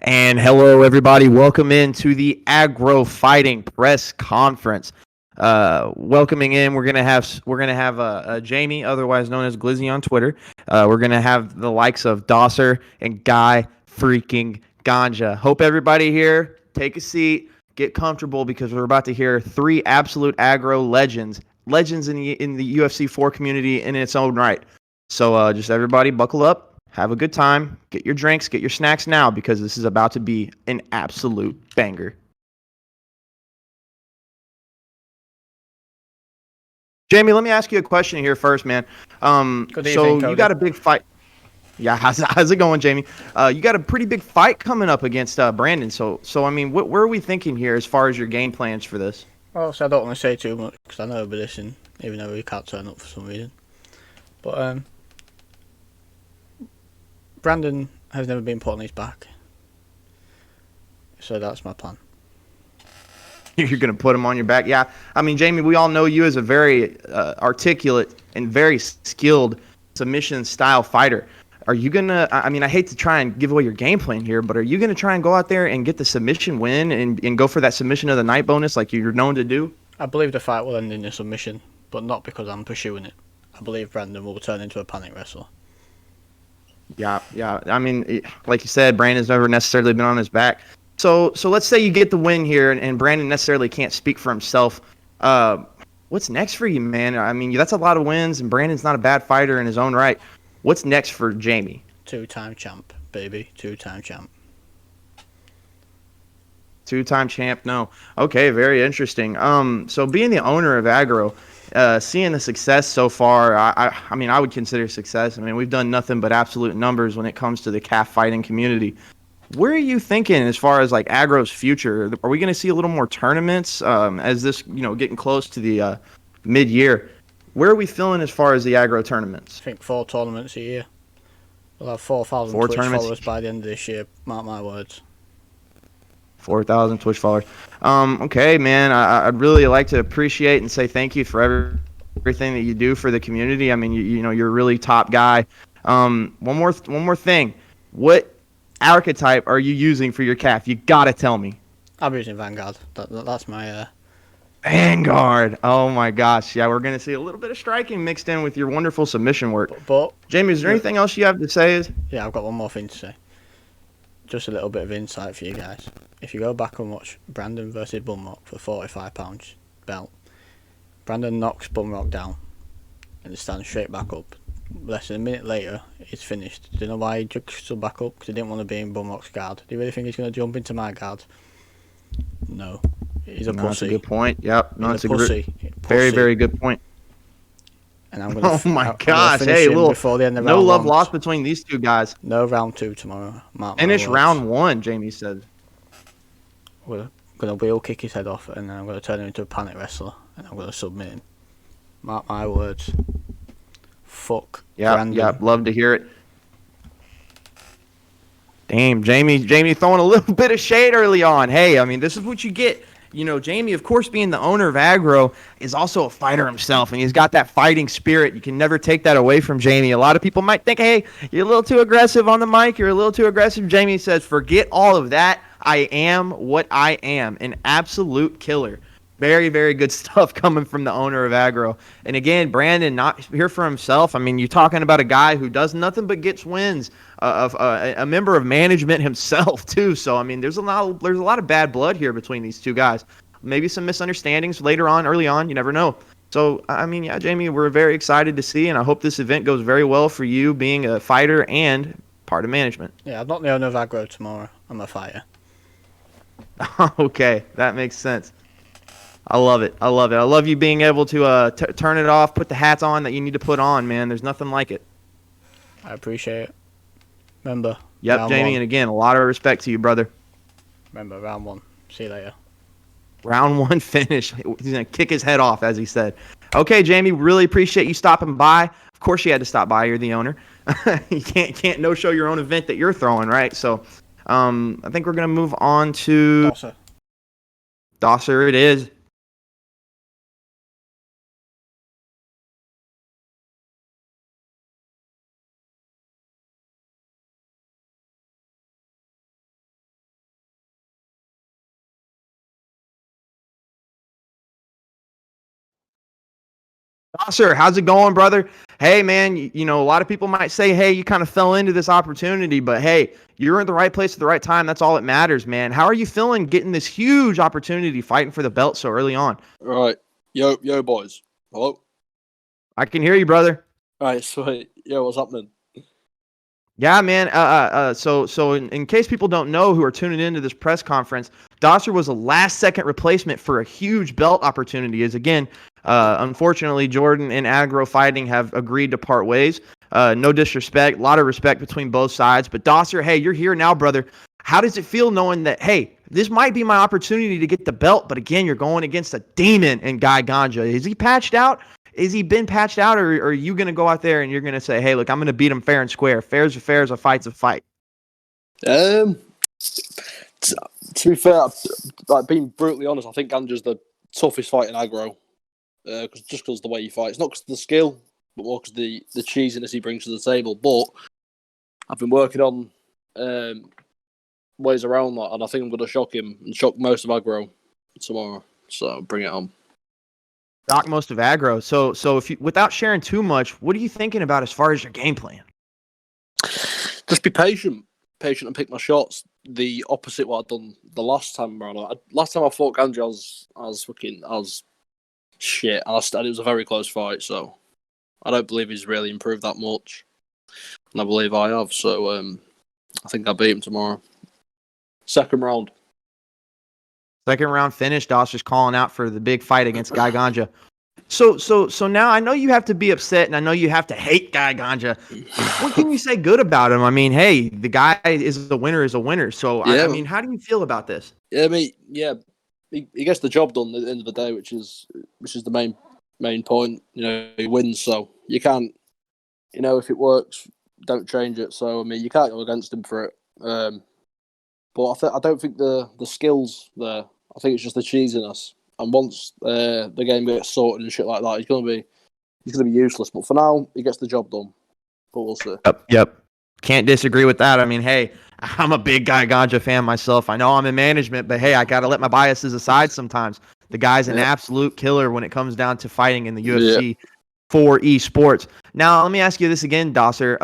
And hello, everybody. Welcome into the Agro Fighting Press Conference. Welcoming in, we're gonna have Jamie, otherwise known as Glizzy on Twitter. We're gonna have the likes of Dosser and Guy freaking Ganja. Hope everybody here take a seat, get comfortable because we're about to hear three absolute aggro legends in the UFC 4 community in its own right. So just everybody buckle up. Have a good time. Get your drinks, get your snacks now because this is about to be an absolute banger. Jamie, let me ask you a question here first, man. Good So evening, you Cody. got a big fight. Yeah, how's it going, Jamie? You got a pretty big fight coming up against Brandon. So I mean, where are we thinking here as far as your game plans for this? Well, so I don't want to say too much because I know he'll be listening, even though he can't turn up for some reason. But Brandon has never been put on his back, so that's my plan. You're going to put him on your back. Yeah. I mean, Jamie, we all know you as a very articulate and very skilled submission style fighter. Are you going to, I mean, I hate to try and give away your game plan here, but are you going to try and go out there and get the submission win and go for that submission of the night bonus like you're known to do? I believe the fight will end in a submission, but not because I'm pursuing it. I believe Brandon will turn into a panic wrestler. Yeah. I mean, like you said, Brandon's never necessarily been on his back. So let's say you get the win here, and Brandon necessarily can't speak for himself. What's next for you, man? I mean, that's a lot of wins, and Brandon's not a bad fighter in his own right. What's next for Jamie? Two-time champ, baby. Two-time champ. Two-time champ? No. Okay, very interesting. So being the owner of Agro, seeing the success so far, I mean, I would consider success. I mean, we've done nothing but absolute numbers when it comes to the calf fighting community. Where are you thinking as far as like Agro's future? Are we going to see a little more tournaments as this, getting close to the mid-year? Where are we feeling as far as the Agro tournaments? I think 4 tournaments a year. We'll have 4,000 Four Twitch tournaments, followers by the end of this year. Mark my words. 4,000 Twitch followers. Okay, man. I'd really like to appreciate and say thank you for everything that you do for the community. I mean, you're a really top guy. One more thing. What archetype are you using for your calf? You gotta tell me. I'm using Vanguard. That's my. Vanguard. Oh my gosh. Yeah, we're gonna see a little bit of striking mixed in with your wonderful submission work. But Jamie, is there anything else you have to say? Yeah, I've got one more thing to say. Just a little bit of insight for you guys. If you go back and watch Brandon versus Bumrock for £45 belt, Brandon knocks Bumrock down and stands straight back up. Less than a minute later, he's finished. Do you know why he stood back up? Because he didn't want to be in Bumrock's guard. Do you really think he's going to jump into my guard? No. He's a pussy. That's a good point. Yep. No, he's it's a pussy. Very, very good point. And I'm gonna. Oh my gosh! Hey, before the end of no round love one. lost between these two guys. No round 2 tomorrow. Finish round 1, Jamie said. We're gonna wheel kick his head off, and then I'm gonna turn him into a panic wrestler, and I'm gonna submit him. Mark my words. Fuck. Brandon. Yeah. Love to hear it. Damn, Jamie throwing a little bit of shade early on. Hey, I mean, this is what you get. Jamie, of course, being the owner of Agro, is also a fighter himself, and he's got that fighting spirit. You can never take that away from Jamie. A lot of people might think, hey, you're a little too aggressive on the mic. You're a little too aggressive. Jamie says, forget all of that. I am what I am, an absolute killer. Very, very good stuff coming from the owner of Agro. And again, Brandon, not here for himself. I mean, you're talking about a guy who does nothing but gets wins, a member of management himself too. So I mean, there's a lot of bad blood here between these two guys. Maybe some misunderstandings later on, early on. You never know. So I mean, yeah, Jamie, we're very excited to see, and I hope this event goes very well for you, being a fighter and part of management. Yeah, I'm not the owner of Agro tomorrow. I'm a fighter. Okay, that makes sense. I love it. I love you being able to turn it off, put the hats on that you need to put on, man. There's nothing like it. I appreciate it. Remember. Yep, Jamie, 1. and again, a lot of respect to you, brother. Remember, round 1. See you later. Round 1 finish. He's going to kick his head off, as he said. Okay, Jamie, really appreciate you stopping by. Of course you had to stop by. You're the owner. You can't no-show your own event that you're throwing, right? So I think we're going to move on to Dosser it is. Sir, how's it going, brother? Hey, man, a lot of people might say, hey, you kind of fell into this opportunity, but hey, you're in the right place at the right time. That's all that matters, man. How are you feeling getting this huge opportunity fighting for the belt so early on? Right. Yo, boys. Hello? I can hear you, brother. Right, sweet. Yo, what's happening? Yeah, man. So in case people don't know who are tuning into this press conference, Dosser was a last-second replacement for a huge belt opportunity. As again, unfortunately, Jordan and Agro Fighting have agreed to part ways. No disrespect, a lot of respect between both sides. But Dosser, hey, you're here now, brother. How does it feel knowing that, hey, this might be my opportunity to get the belt, but again, you're going against a demon in Guy Ganja. Is he patched out? Is he been patched out, or are you going to go out there and you're going to say, hey, look, I'm going to beat him fair and square. Fair's a fair, a fight's a fight. To be fair, like being brutally honest, I think Ganja's the toughest fight in aggro. Just because the way he fights, not because of the skill, but more because the cheesiness he brings to the table. But I've been working on ways around that, and I think I'm going to shock him and shock most of aggro tomorrow. So bring it on. Shock most of aggro. So if you, without sharing too much, what are you thinking about as far as your game plan? Just be patient and pick my shots. The opposite what I'd done the last time around. Last time I fought Ganja, I was shit, and it was a very close fight. So I don't believe he's really improved that much, and I believe I have. So I think I'll beat him tomorrow. Second round. Second round finish. Dosser's calling out for the big fight against Guy Ganja. So now I know you have to be upset, and I know you have to hate Guy Ganja. What can you say good about him? I mean, hey, the guy is a winner. So Yeah. I mean, how do you feel about this? Yeah, he gets the job done at the end of the day, which is the main point. He wins, so you can't. If it works, don't change it. So I mean, you can't go against him for it. But I don't think the skills there. I think it's just the cheesiness. And once the game gets sorted and shit like that, he's gonna be useless. But for now, he gets the job done. But we'll see. Yep. Can't disagree with that. I mean, hey, I'm a big Guy Ganja fan myself. I know I'm in management, but hey, I got to let my biases aside sometimes. The guy's an absolute killer when it comes down to fighting in the UFC for esports. Now, let me ask you this again, Dosser.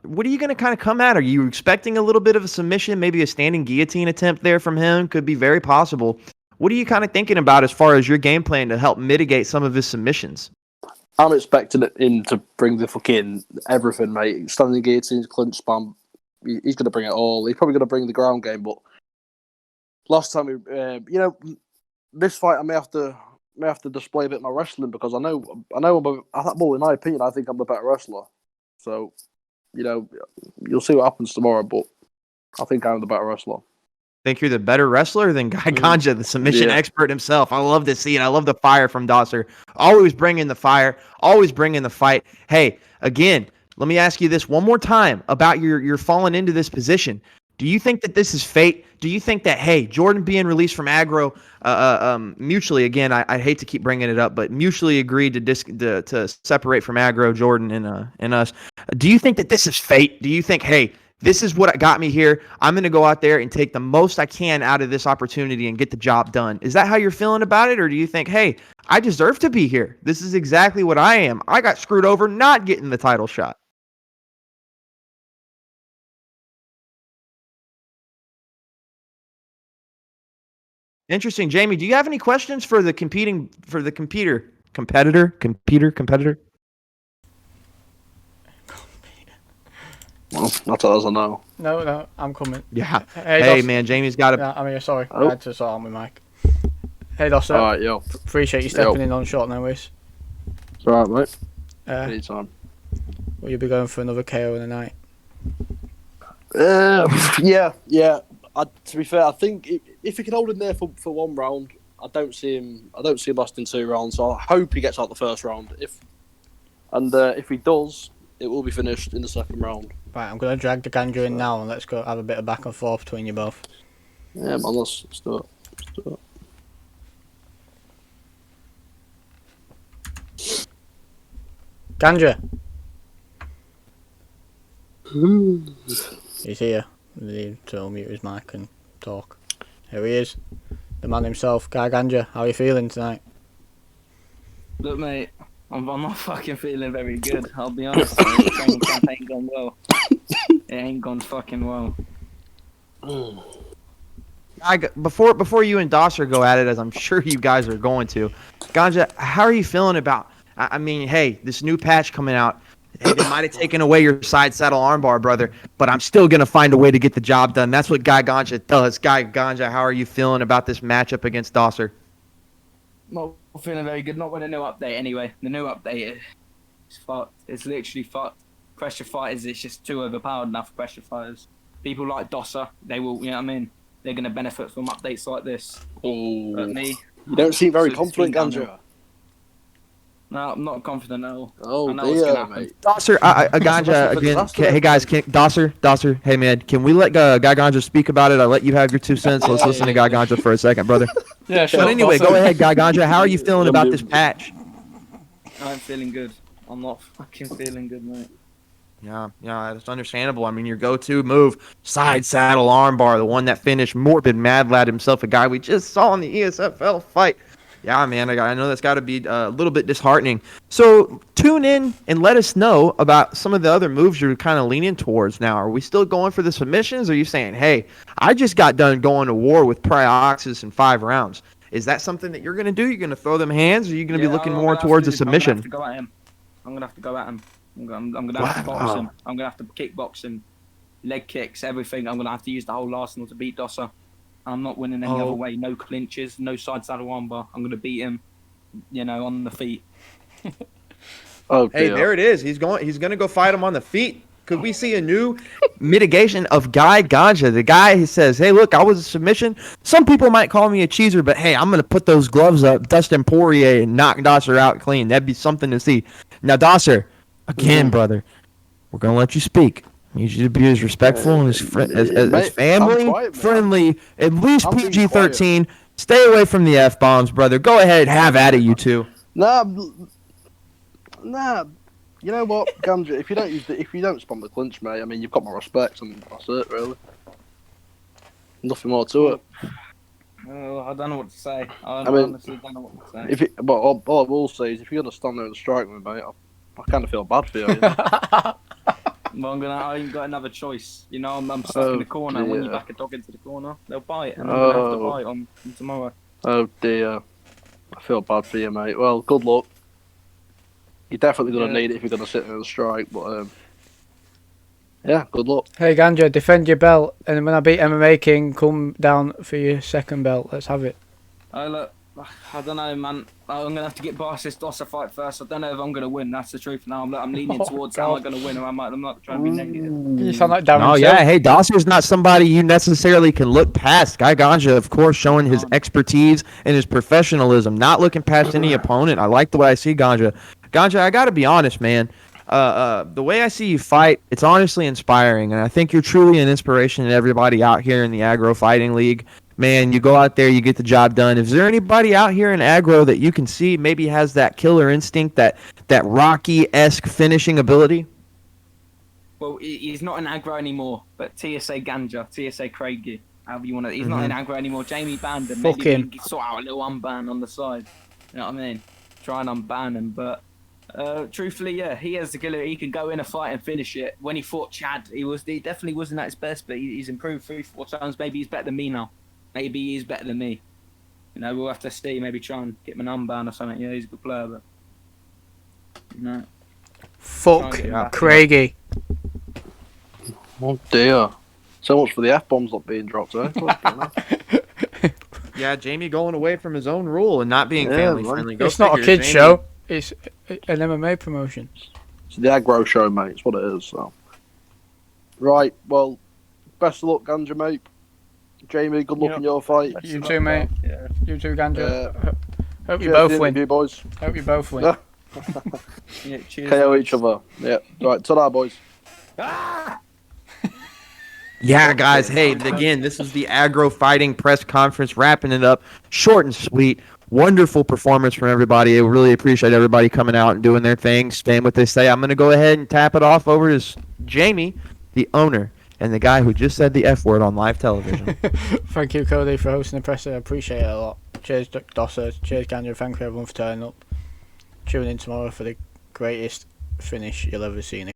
What are you going to kind of come at? Are you expecting a little bit of a submission, maybe a standing guillotine attempt there from him? Could be very possible. What are you kind of thinking about as far as your game plan to help mitigate some of his submissions? I'm expecting him to bring the fucking everything, mate. Standing guillotines, clinch spam. He's going to bring it all. He's probably going to bring the ground game, but last time, this fight I may have to display a bit of my wrestling because I know well, in my opinion, I think I'm the better wrestler. So, you'll see what happens tomorrow, but I think I'm the better wrestler. Think you're the better wrestler than Guy Ganja, the submission expert himself. I love to see it. I love the fire from Dosser. Always bringing the fire. Always bringing the fight. Hey, again, let me ask you this one more time about your falling into this position. Do you think that this is fate? Do you think that, hey, Jordan being released from Agro, mutually, again, I hate to keep bringing it up, but mutually agreed to separate from Agro, Jordan and us. Do you think that this is fate? Do you think, hey, this is what got me here. I'm going to go out there and take the most I can out of this opportunity and get the job done. Is that how you're feeling about it? Or do you think, hey, I deserve to be here. This is exactly what I am. I got screwed over not getting the title shot. Interesting. Jamie, do you have any questions for the competitor? Well, that's all I know. No, I'm coming. Yeah. Hey man, Jamie's got to. Yeah, I'm here. Sorry, Oh. I had to sort out my mic. Hey, Dosser. All right, yo. Appreciate you stepping in on short notice. It's all right, mate. Will Anytime. you be going for another KO in the night? Yeah. To be fair, I think if he can hold him there for one round, I don't see him lasting 2 rounds. So I hope he gets out the first round. If he does, it will be finished in the second round. Right, I'm going to drag the Ganja in now and let's go have a bit of back and forth between you both. Yeah, man, let's do it. Ganja! He's here. We need to unmute his mic and talk. Here he is. The man himself, Guy Ganja. How are you feeling tonight? Look, mate, I'm not fucking feeling very good. I'll be honest. The training camp ain't gone well. It ain't gone fucking well. Before you and Dosser go at it, as I'm sure you guys are going to, Ganja, how are you feeling about? I mean, hey, this new patch coming out. Hey, they might have taken away your side saddle armbar, brother, but I'm still gonna find a way to get the job done. That's what Guy Ganja does. Guy Ganja, how are you feeling about this matchup against Dosser? Not feeling very good. Not with a new update anyway. The new update is fucked. It's literally fucked. Pressure fighters, it's just too overpowered now for pressure fighters. People like Dosser, they will, you know what I mean? They're going to benefit from updates like this. Oh, But me, you don't seem very so confident, it's been Ganja. no, I'm not confident at all. Oh I know what's gonna dear, happen. mate. Dosser, Ganja, for again, disaster. hey guys, Dosser, hey man, can we let Guy Ganja speak about it? I'll let you have your 2 cents. Let's listen to Guy Ganja for a second, brother. Yeah, sure. But anyway, Dawson. go ahead, Guy Ganja. How are you feeling about this patch? I'm feeling good. I'm not fucking feeling good, mate. Yeah, it's understandable. I mean, your go-to move, side saddle armbar, the one that finished Morbid Mad Lad himself, a guy we just saw in the ESFL fight. Yeah, man, I know that's got to be a little bit disheartening. So tune in and let us know about some of the other moves you're kind of leaning towards now. Are we still going for the submissions? Or are you saying, hey, I just got done going to war with Prioxis in 5 rounds. Is that something that you're going to do? You're going to throw them hands, or are you going to be looking more towards a submission? I'm gonna have to go at him. I'm gonna have to box him. I'm gonna have to kickbox him, leg kicks, everything. I'm gonna have to use the whole arsenal to beat Dosser. I'm not winning any other way. No clinches, no side saddle armbar. I'm gonna beat him, on the feet. Oh Hey, dear. there it is. He's going to go fight him on the feet. Could we see a new mitigation of Guy Ganja? The guy who says, hey, look, I was a submission. Some people might call me a cheeser, but hey, I'm going to put those gloves up, Dustin Poirier, and knock Dosser out clean. That'd be something to see. Now, Dosser, again, brother, we're going to let you speak. I need you to be as respectful and as Mate, family I'm quiet, man. friendly, at least I'm being PG-13. Stay away from the F-bombs, brother. Go ahead, have at it, you two. Nah. You know what, Ganja? If you don't spam the clinch, mate, I mean, you've got my respect, and that's it, really. Nothing more to it. Oh, I don't know what to say. I mean, honestly don't know what to say. But all I will say is, if you're gonna stand there and strike me, mate, I kind of feel bad for you. You know? Well, I ain't got another choice. I'm stuck in the corner. When you dear. back a dog into the corner, they'll bite, and I'm gonna have to bite on tomorrow. Oh dear, I feel bad for you, mate. Well, good luck. You're definitely gonna need it if you're gonna sit there and strike. But yeah, good luck. Hey Ganja, defend your belt, and when I beat MMA King, come down for your second belt. Let's have it. Oh look, I don't know, man. I'm gonna have to get past this Dosser fight first. I don't know if I'm gonna win. That's the truth. Now I'm leaning towards am I gonna win, or I'm not trying to be negative. You sound like Darren Oh, Till. yeah. Hey, Dosser's not somebody you necessarily can look past. Guy Ganja, of course, showing his expertise and his professionalism, not looking past any opponent. I like the way I see Ganja. Ganja, I got to be honest, man. The way I see you fight, it's honestly inspiring, and I think you're truly an inspiration to everybody out here in the Agro Fighting League. Man, you go out there, you get the job done. Is there anybody out here in Agro that you can see maybe has that killer instinct, that Rocky-esque finishing ability? Well, he's not in aggro anymore, but TSA Ganja, TSA Craigie, however you want to. He's not in aggro anymore. Jamie banned him. Fuck Maybe him. we can sort out a little unban on the side. You know what I mean? Try and unban him, but truthfully, yeah, he has the killer. He can go in a fight and finish it. When he fought Chad, he definitely wasn't at his best, but he's improved 3-4 times. Maybe he's better than me now. Maybe he's better than me. We'll have to see. Maybe try and get him an unban or something. Yeah, he's a good player, but Fuck Try and get him back. Craigie. Oh dear. So much for the F-bombs not being dropped, eh? Yeah, Jamie going away from his own rule and not being Yeah, family man. friendly. Go It's not a figure, kids Jamie. show. It's an MMA promotion. It's the aggro show, mate. It's what it is. So, right. Well, best of luck, Ganja, mate. Jamie, good luck in your fight. You too, mate. Yeah. You too, Ganja. Hope you Cheers both to the win. interview, boys. Hope you both win. Yeah. Yeah, cheers. KO boys. each other. Yeah. Right. Ta-da, boys. Yeah, guys. Hey, again, this is the Agro Fighting press conference, wrapping it up, short and sweet. Wonderful performance from everybody. I really appreciate everybody coming out and doing their thing, saying what they say. I'm going to go ahead and tap it off over to Jamie, the owner, and the guy who just said the F word on live television. Thank you, Cody, for hosting the presser. I appreciate it a lot. Cheers, Dosser. Cheers, Ganja. Thank you, everyone, for turning up. Tune in tomorrow for the greatest finish you'll ever see in a